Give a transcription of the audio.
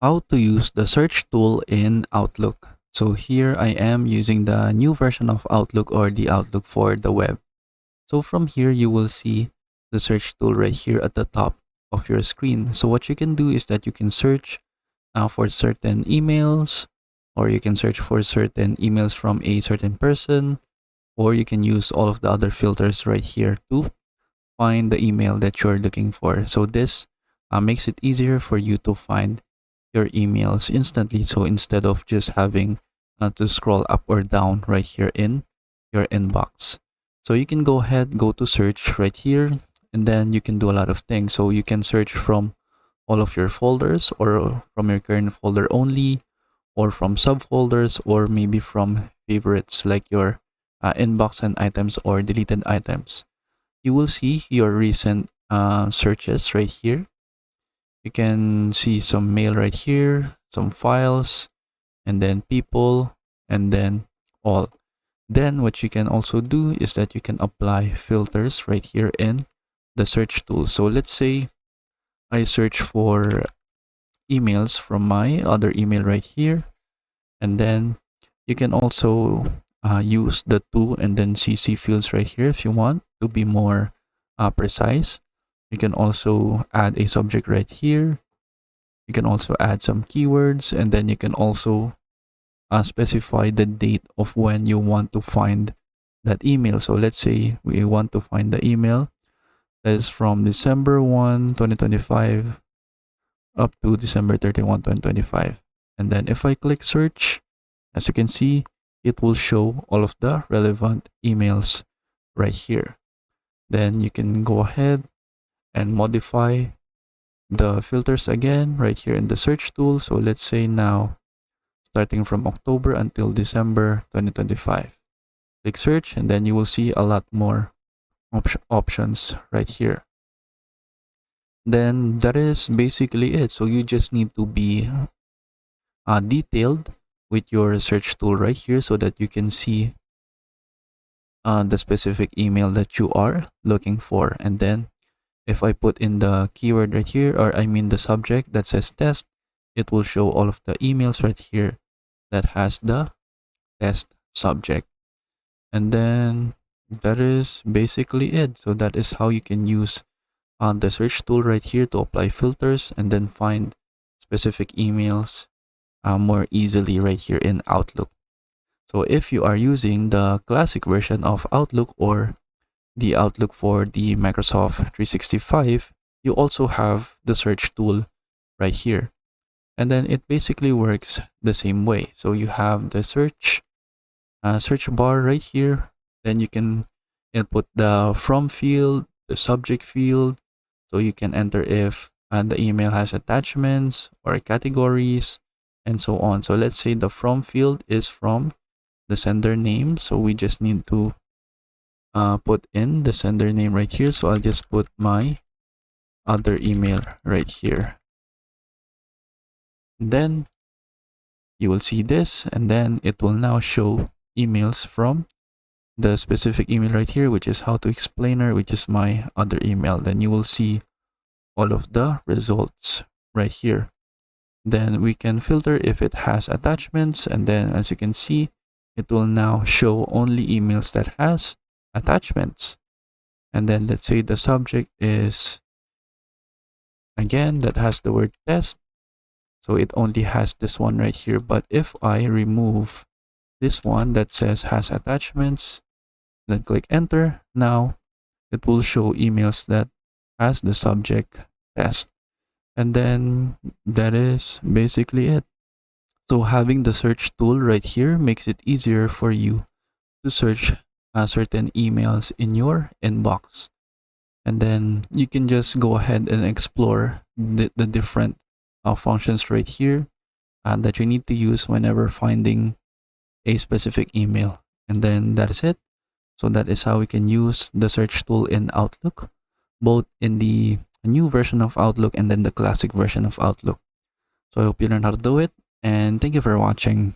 how to use the search tool in Outlook. So here I am using the new version of Outlook, or the Outlook for the web. So from here, you will see the search tool right here at the top of your screen. So what you can do is that you can search for certain emails, or you can search for certain emails from a certain person, or you can use all of the other filters right here to find the email that you're looking for. So this makes it easier for you to find your emails instantly. So instead of just having to scroll up or down right here in your inbox. So you can go ahead, go to search right here, and then you can do a lot of things. So you can search from all of your folders, or from your current folder only, or from subfolders, or maybe from favorites like your inbox and items or deleted items. You will see your recent searches right here. You can see some mail right here, some files, and then people, and then all. Then what you can also do is that you can apply filters right here in the search tool. So let's say I search for emails from my other email right here, and then you can also use the to and then CC fields right here if you want to be more precise. You can also add a subject right here. You can also add some keywords, and then you can also specify the date of when you want to find that email. So let's say we want to find the email that is from December 1, 2025 up to December 31, 2025. And then if I click search, as you can see, it will show all of the relevant emails right here. Then you can go ahead and modify the filters again right here in the search tool. So let's say now, starting from October until December 2025. Click search, and then you will see a lot more options right here. Then that is basically it. So you just need to be detailed with your search tool right here, so that you can see the specific email that you are looking for. And then if I put in the keyword right here, or I mean the subject that says test, it will show all of the emails right here that has the test subject. And then that is basically it. So that is how you can use the search tool right here to apply filters and then find specific emails more easily right here in Outlook. So if you are using the classic version of Outlook, or the Outlook for the Microsoft 365, you also have the search tool right here. And then it basically works the same way. So you have the search bar right here. Then you can input the from field, the subject field. So you can enter if the email has attachments or categories, and so on. So let's say the from field is from the sender name. So we just need to put in the sender name right here. So I'll just put my other email right here. Then you will see this, and then it will now show emails from the specific email right here, which is how to explainer, which is my other email. Then you will see all of the results right here. Then we can filter if it has attachments, and then as you can see, it will now show only emails that has attachments. And then let's say the subject is, again, that has the word test. So it only has this one right here. But if I remove this one that says has attachments, then click enter, now it will show emails that has the subject test. And then that is basically it. So having the search tool right here makes it easier for you to search certain emails in your inbox. And then you can just go ahead and explore the different functions right here that you need to use whenever finding a specific email. And then that is it. So that is how we can use the search tool in Outlook, both in the new version of Outlook and then the classic version of Outlook. So I hope you learned how to do it, and thank you for watching.